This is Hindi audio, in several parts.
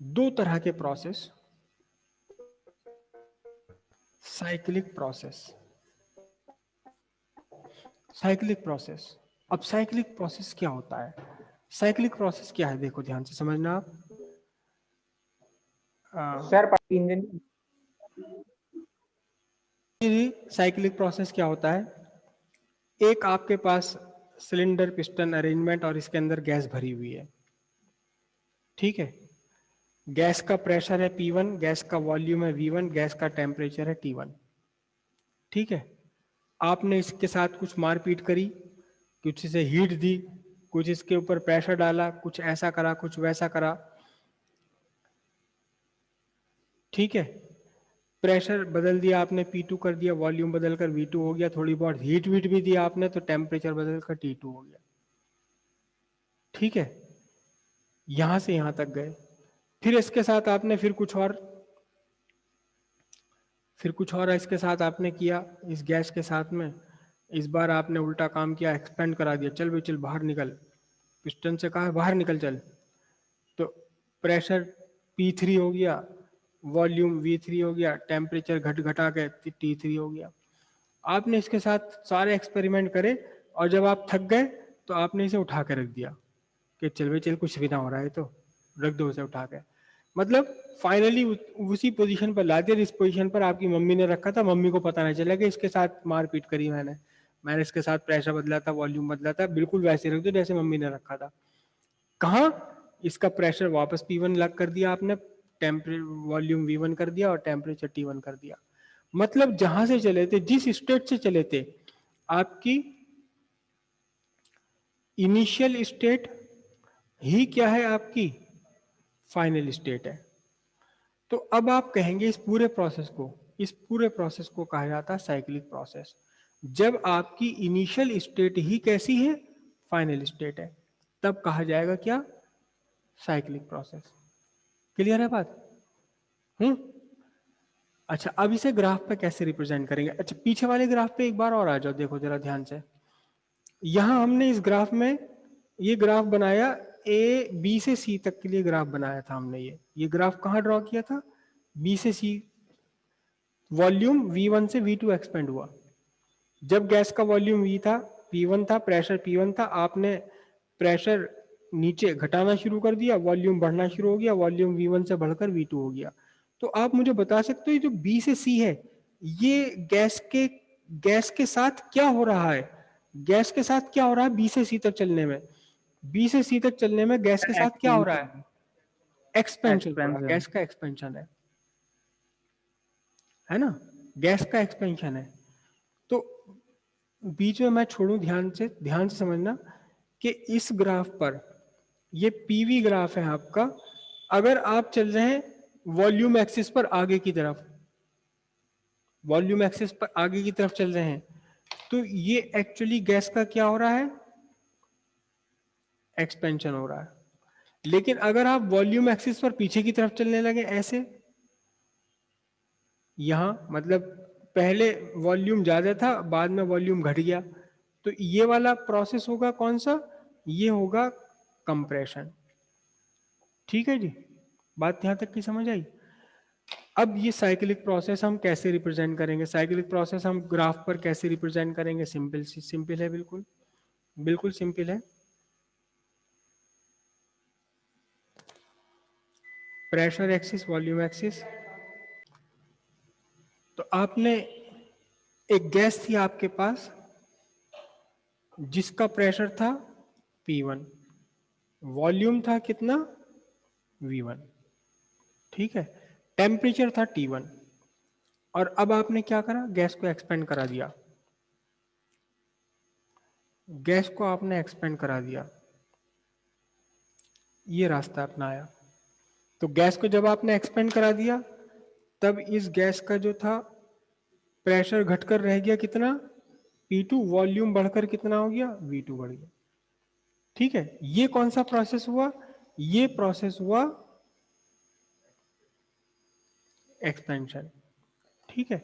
दो तरह के process, cyclic process, cyclic process. अब साइक्लिक प्रोसेस क्या होता है? साइक्लिक प्रोसेस क्या है, देखो ध्यान से समझना आप। सर इंजन साइक्लिक प्रोसेस क्या होता है? एक आपके पास सिलेंडर पिस्टन अरेंजमेंट और इसके अंदर गैस भरी हुई है, ठीक है। गैस का प्रेशर है P1, गैस का वॉल्यूम है V1, गैस का टेम्परेचर है T1, ठीक है। आपने इसके साथ कुछ मारपीट करी, कुछ इसे हीट दी, कुछ इसके ऊपर प्रेशर डाला, कुछ ऐसा करा, कुछ वैसा करा, ठीक है। प्रेशर बदल दिया आपने, P2 कर दिया, वॉल्यूम बदलकर V2 हो गया, थोड़ी बहुत हीट वीट भी दिया आपने तो टेम्परेचर बदलकर T2 हो गया, ठीक है। यहां से यहां तक गए। फिर इसके साथ आपने फिर कुछ और इसके साथ आपने किया, इस गैस के साथ में इस बार आपने उल्टा काम किया, एक्सपेंड करा दिया, चल भाई चल बाहर निकल, पिस्टन से कहा बाहर निकल चल, तो प्रेशर P3 हो गया, वॉल्यूम V3 हो गया, टेम्परेचर घट घटा के T3 हो गया। आपने इसके साथ सारे एक्सपेरिमेंट करे और जब आप थक गए तो आपने इसे उठा के रख दिया कि चल भाई चल कुछ भी ना हो रहा है तो रख दो उसे उठा के। मतलब फाइनली उसी पोजीशन पर ला दिया जिस पोजीशन पर आपकी मम्मी ने रखा था, मम्मी को पता नहीं चला कि इसके साथ मारपीट करी मैंने इसके साथ प्रेशर बदला था, वॉल्यूम बदला था, बिल्कुल वैसे रख दो जैसे मम्मी ने रखा था। कहाँ? इसका प्रेशर वापस P1 लग कर दिया आपने, टेम्परे वॉल्यूम V1 कर दिया और टेम्परेचर T1 कर दिया। मतलब जहां से चले थे, जिस स्टेट से चले थे, आपकी इनिशियल स्टेट ही क्या है, आपकी फाइनल स्टेट है। तो अब आप कहेंगे इस पूरे प्रोसेस को कहा जाता है साइक्लिक प्रोसेस। जब आपकी इनिशियल स्टेट ही कैसी है, फाइनल स्टेट है, तब कहा जाएगा क्या, साइक्लिक प्रोसेस। क्लियर है बात? अच्छा, अब इसे ग्राफ पे कैसे रिप्रेजेंट करेंगे? अच्छा, पीछे वाले ग्राफ पे एक बार और आ जाओ, देखो जरा ध्यान से। यहां हमने इस ग्राफ में ये ग्राफ बनाया, ए बी से सी तक के लिए ग्राफ बनाया था हमने। ये ग्राफ कहाँ ड्रॉ किया था? बी से सी। वॉल्यूम V1 से V2 एक्सपेंड हुआ। जब गैस का वॉल्यूम V था, P1 था, प्रेशर P1 था, आपने प्रेशर नीचे घटाना शुरू कर दिया, वॉल्यूम बढ़ना शुरू हो गया, वॉल्यूम V1 से बढ़कर V2 हो गया। तो आप मुझे बता सकते हो जो B से C है, ये गैस के साथ क्या हो रहा है? गैस के साथ क्या हो रहा है B से C तक चलने में? B से C तक चलने में गैस के साथ क्या हो रहा है? एक्सपेंशन एक्सपेंशन हो रहा है, एक्सपेंशन गैस का एक्सपेंशन है ना? गैस का एक्सपेंशन है। तो बीच में मैं छोड़ू, ध्यान से समझना कि इस ग्राफ पर, ये पीवी ग्राफ है आपका, अगर आप चल रहे हैं वॉल्यूम एक्सिस पर आगे की तरफ, वॉल्यूम एक्सिस पर आगे की तरफ चल रहे हैं, तो ये एक्चुअली गैस का क्या हो रहा है, एक्सपेंशन हो रहा है। लेकिन अगर आप वॉल्यूम एक्सिस पर पीछे की तरफ चलने लगे ऐसे, यहां मतलब पहले वॉल्यूम ज्यादा था, बाद में वॉल्यूम घट गया, तो ये वाला प्रोसेस होगा कौन सा, ये होगा कंप्रेशन। ठीक है जी, बात यहां तक की समझ आई? अब ये साइक्लिक प्रोसेस हम कैसे रिप्रेजेंट करेंगे? साइक्लिक प्रोसेस हम ग्राफ पर कैसे रिप्रेजेंट करेंगे? सिंपल है, बिल्कुल बिल्कुल सिंपल है। Pressure axis, volume axis. तो आपने एक गैस थी आपके पास जिसका प्रेशर था P1, वॉल्यूम था कितना, V1, ठीक है। टेम्परेचर था T1, और अब आपने क्या करा, गैस को एक्सपेंड करा दिया, गैस को आपने एक्सपेंड करा दिया, ये रास्ता अपनाया। तो गैस को जब आपने एक्सपेंड करा दिया, तब इस गैस का जो था प्रेशर घटकर रह गया कितना, P2, वॉल्यूम बढ़कर कितना हो गया, V2 बढ़ गया। ठीक है, ये कौन सा प्रोसेस हुआ, ये प्रोसेस हुआ एक्सपेंशन। ठीक है,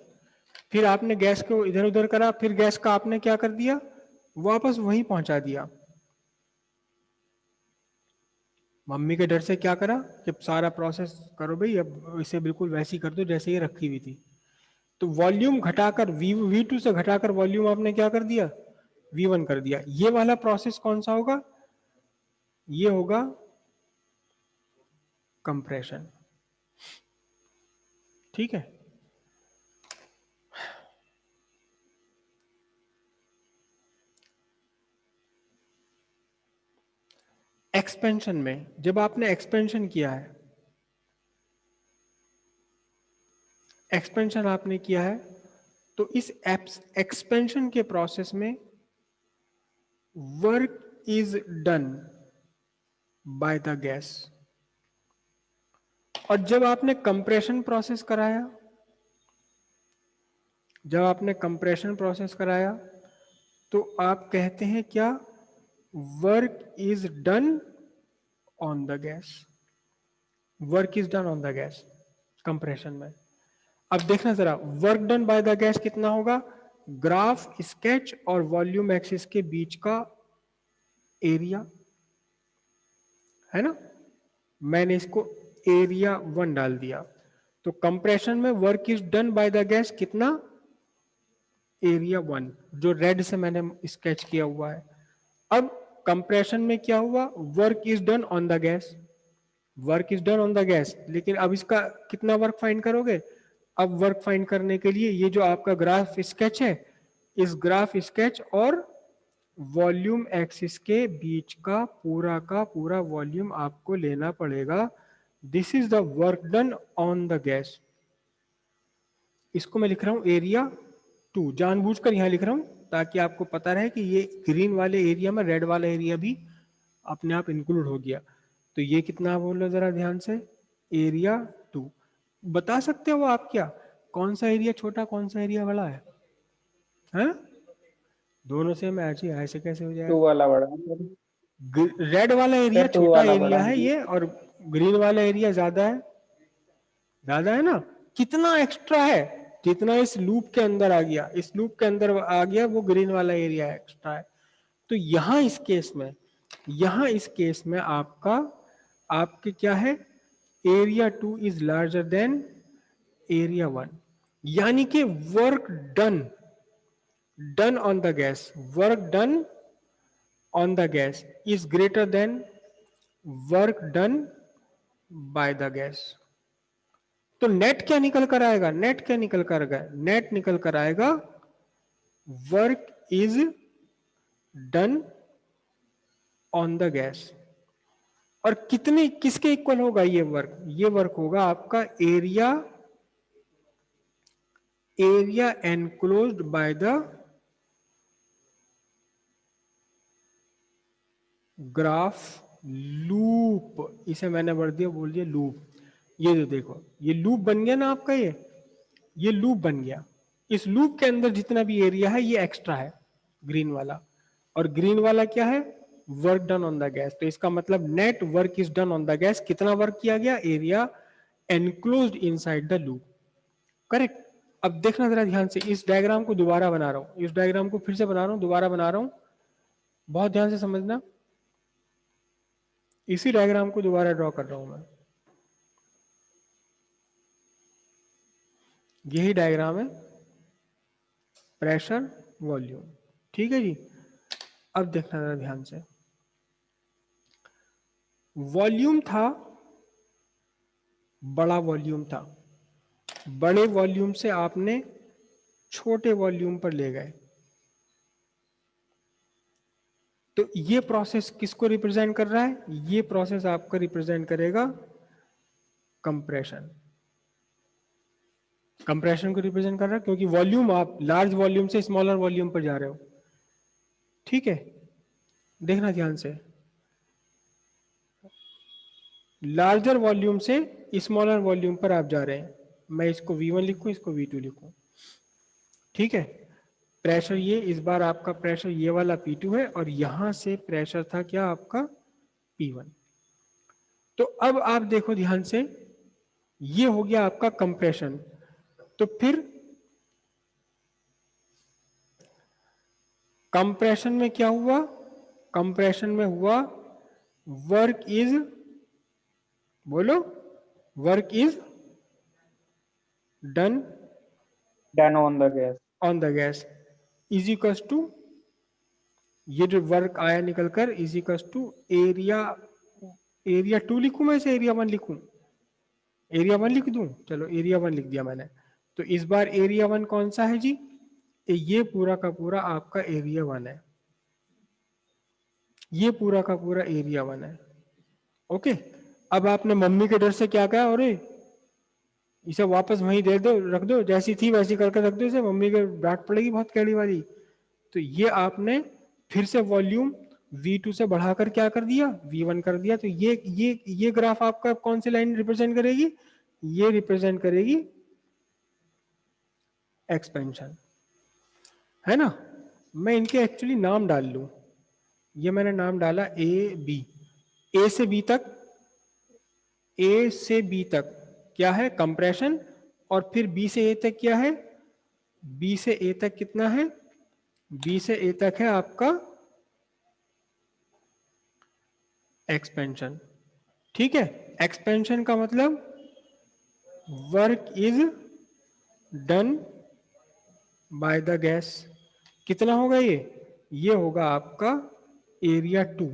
फिर आपने गैस को इधर उधर करा, फिर गैस का आपने क्या कर दिया, वापस वहीं पहुंचा दिया। मम्मी के डर से क्या करा कि सारा प्रोसेस करो भाई, अब इसे बिल्कुल वैसी कर दो जैसे ये रखी हुई थी। तो वॉल्यूम घटाकर V2 से घटाकर वॉल्यूम आपने क्या कर दिया, V1 कर दिया। ये वाला प्रोसेस कौन सा होगा, ये होगा कंप्रेशन। ठीक है। एक्सपेंशन में जब आपने एक्सपेंशन किया है, एक्सपेंशन आपने किया है, तो इस एक्सपेंशन के प्रोसेस में work is done by the gas. और जब आपने कंप्रेशन प्रोसेस कराया, जब आपने कंप्रेशन प्रोसेस कराया, तो आप कहते हैं क्या, work is done on the gas. Work is done on the gas compression में। अब देखना जरा, work done by the gas कितना होगा, ग्राफ स्केच और वॉल्यूम एक्सिस के बीच का एरिया है ना, मैंने इसको एरिया 1 डाल दिया। तो कंप्रेशन में work is done by the gas कितना, एरिया 1, जो रेड से मैंने स्केच किया हुआ है। अब कंप्रेशन में क्या हुआ, work is done on the gas, work is done on the gas, लेकिन अब इसका कितना वर्क फाइंड करोगे। अब वर्क फाइंड करने के लिए ये जो आपका ग्राफ स्केच है, इस ग्राफ स्केच और वॉल्यूम एक्सिस के बीच का पूरा वॉल्यूम आपको लेना पड़ेगा। This is the work done on the gas. इसको मैं लिख रहा हूं एरिया 2, जानबूझकर यहां लिख रहा हूं ताकि आपको पता रहे कि ये ग्रीन वाले एरिया में रेड वाला एरिया भी अपने आप इंक्लूड हो गया। तो ये कितना बोल रहे जरा ध्यान से, एरिया 2। बता सकते हो आप क्या, कौन सा एरिया छोटा कौन सा एरिया बड़ा है, हैं? दोनों से मैच ही, ऐसे कैसे हो टू जाएगा। वाला बड़ा। रेड वाला एरिया टू छोटा वाला एरिया बड़ा है है। ये, और ग्रीन वाला एरिया ज्यादा है, ज्यादा है ना। कितना एक्स्ट्रा है, जितना इस लूप के अंदर आ गया, इस लूप के अंदर आ गया, वो ग्रीन वाला एरिया एक्स्ट्रा है। तो यहां इस केस में, यहां इस केस में आपका, आपके क्या है, area 2 is larger than area 1। यानी कि work done, done on the gas, work done on the gas is greater than work done by the gas. तो नेट क्या निकल कर आएगा, नेट क्या निकल कर आएगा, नेट निकल कर आएगा work is done on the gas. और कितने, किसके इक्वल होगा ये वर्क, ये वर्क होगा आपका area, area enclosed by the graph loop. इसे मैंने बढ़ दिया, बोल दिया लूप। ये जो देखो, ये लूप बन गया ना आपका, ये लूप बन गया। इस लूप के अंदर जितना भी एरिया है ये एक्स्ट्रा है, ग्रीन वाला। और ग्रीन वाला क्या है, work done on the gas. तो इसका मतलब net work is done on the gas, कितना वर्क किया गया, area enclosed inside the loop. Correct. अब देखना जरा ध्यान से, इस डायग्राम को दोबारा बना रहा हूं, इस डायग्राम को फिर से बना रहा हूं, दोबारा बना रहा हूं, बहुत ध्यान से समझना। इसी डायग्राम को दोबारा ड्रॉ कर रहा हूं मैं, यही डायग्राम है, प्रेशर वॉल्यूम। ठीक है जी। अब देखना जरा ध्यान से, वॉल्यूम था, बड़ा वॉल्यूम था, बड़े वॉल्यूम से आपने छोटे वॉल्यूम पर ले गए। तो ये प्रोसेस किसको रिप्रेजेंट कर रहा है, ये प्रोसेस आपका रिप्रेजेंट करेगा कंप्रेशन। कंप्रेशन को रिप्रेजेंट कर रहा है क्योंकि वॉल्यूम आप लार्ज वॉल्यूम से स्मॉलर वॉल्यूम पर जा रहे हो। ठीक है, देखना ध्यान से, लार्जर वॉल्यूम से स्मॉलर वॉल्यूम पर आप जा रहे हैं। मैं इसको V1 लिखूं, इसको V2 लिखूं। ठीक है। प्रेशर ये, इस बार आपका प्रेशर ये वाला P2 है, और यहां से प्रेशर था क्या आपका P1। तो अब आप देखो ध्यान से, ये हो गया आपका कंप्रेशन। तो फिर कंप्रेशन में क्या हुआ, कंप्रेशन में हुआ वर्क इज बोलो, work is done on the gas. On the gas is equals to, ये जो वर्क आया निकल कर is equals to area, area 2 लिखूं मैं इसे एरिया 1 लिखूं? एरिया 1 लिख दूं, चलो एरिया 1 लिख दिया मैंने। तो इस बार एरिया 1 कौन सा है जी? ये पूरा का पूरा आपका एरिया 1 है, ये पूरा का पूरा एरिया 1 है। ओके, अब आपने मम्मी के डर से क्या कहा, अरे इसे वापस वहीं दे दो, रख दो, जैसी थी वैसी करके रख दो इसे, मम्मी के डांट पड़ेगी बहुत कैड़ी वाली। तो ये आपने फिर से वॉल्यूम V2 से बढ़ाकर क्या कर दिया, V1 कर दिया। तो ये ग्राफ आपका कौन सी लाइन रिप्रेजेंट करेगी? ये रिप्रेजेंट करेगी एक्सपेंशन, है ना। मैं इनके एक्चुअली नाम डाल लूं, ये मैंने नाम डाला ए बी, ए से बी तक, ए से बी तक क्या है कंप्रेशन, और फिर बी से ए तक क्या है, बी से ए तक कितना है, बी से ए तक है आपका एक्सपेंशन। ठीक है, एक्सपेंशन का मतलब work is done by the gas. कितना होगा ये होगा आपका एरिया 2।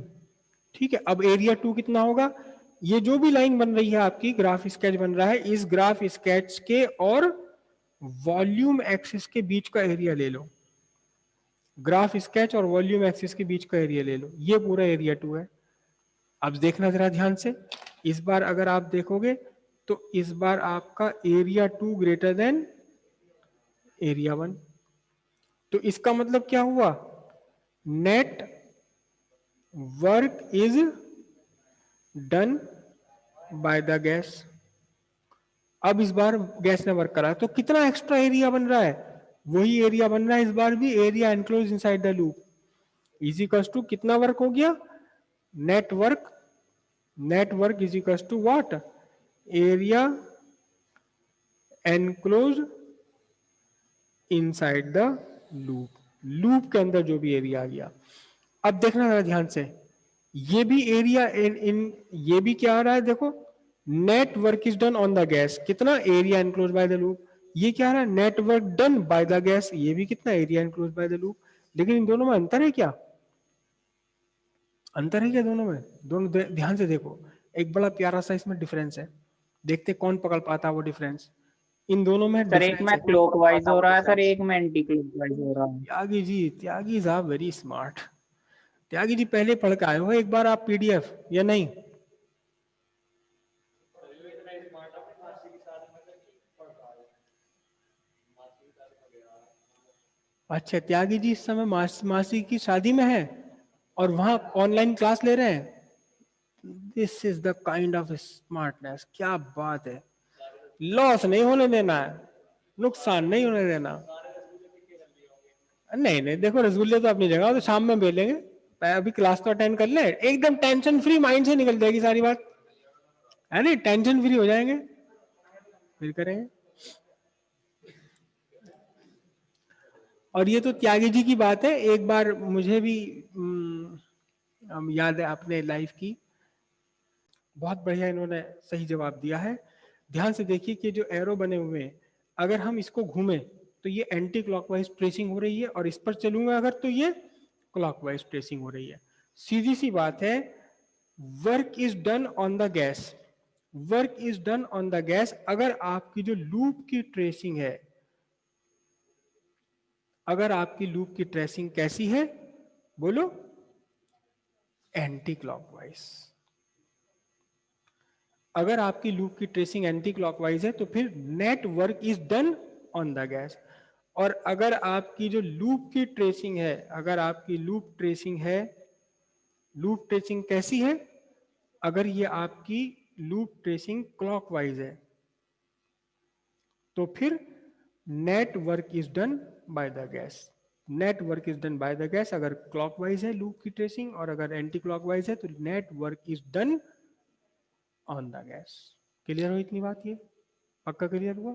ठीक है, अब एरिया 2 कितना होगा, ये जो भी लाइन बन रही है आपकी, ग्राफ स्केच बन रहा है, इस ग्राफ स्केच के और वॉल्यूम एक्सिस के बीच का एरिया ले लो, ग्राफ स्केच और वॉल्यूम एक्सिस के बीच का एरिया ले लो, ये पूरा एरिया 2 है। अब देखना जरा ध्यान से, इस बार अगर आप देखोगे तो इस बार आपका एरिया 2 ग्रेटर देन एरिया 1। तो इसका मतलब क्या हुआ, net work is done by the gas. अब इस बार गैस ने वर्क करा तो कितना एक्स्ट्रा एरिया बन रहा है, वही एरिया बन रहा है इस बार भी, area enclose inside the loop is equals to कितना वर्क हो गया, network, network is equals to what, area enclose inside the loop, loop के अंदर जो भी एरिया आ गया। अब देखना जरा ध्यान से, ये भी एरिया इन ये भी क्या आ रहा है देखो, net is done on the gas, कितना area enclose by the loop. ये क्या आ रहा है, network done by the gas, ये भी कितना area enclose by the loop. लेकिन इन दोनों में अंतर है क्या, अंतर है क्या दोनों में, दोनों ध्यान से देखो, एक बड़ा प्यारा सा इसमें डिफरेंस है, देखते कौन पकड़ पाता है वो डिफरेंस। इन दोनों में सर एक डिफरेंस में है। क्लॉकवाइज हो रहा है सर, एक में एंटी क्लॉकवाइज हो रहा है। त्यागी जी, त्यागी साहब वेरी स्मार्ट। त्यागी जी पहले पढ़ के आए हो एक बार आप पीडीएफ या नहीं? अच्छा, त्यागी जी इस समय मासी की शादी में है और वहां ऑनलाइन क्लास ले रहे हैं। This is the kind of smartness, क्या बात है। लॉस नहीं होने देना है, नुकसान नहीं होने देना। नहीं नहीं, देखो रसगुल्ले तो अपनी जगह, तो शाम में बेलेंगे, अभी क्लास तो अटेंड कर ले, एकदम टेंशन फ्री माइंड से निकल जाएगी सारी बात, है नहीं, टेंशन फ्री हो जाएंगे फिर करेंगे। और ये तो त्यागी जी की बात है, एक बार मुझे भी याद है अपने लाइफ की, बहुत बढ़िया इन्होंने सही जवाब दिया है। ध्यान से देखिए कि जो एरो बने हुए हैं, अगर हम इसको घूमें तो ये एंटी क्लॉकवाइज ट्रेसिंग हो रही है, और इस पर चलूंगा अगर तो ये क्लॉकवाइज ट्रेसिंग हो रही है। सीधी सी बात है, work is done on the gas, work is done on the gas अगर आपकी जो लूप की ट्रेसिंग है, अगर आपकी लूप की ट्रेसिंग कैसी है, बोलो एंटी क्लॉकवाइज। अगर आपकी लूप की ट्रेसिंग एंटी क्लॉकवाइज है तो फिर net work is done on the gas. और अगर आपकी जो लूप की ट्रेसिंग है, अगर आपकी लूप ट्रेसिंग है, लूप ट्रेसिंग कैसी है, अगर ये आपकी लूप ट्रेसिंग क्लॉकवाइज है तो फिर net work is done by the gas. Net work is done by the gas अगर क्लॉकवाइज है लूप की ट्रेसिंग, और अगर एंटी क्लॉकवाइज है तो net work is done on the gas. Clear हो इतनी बात, ये पक्का क्लियर हुआ?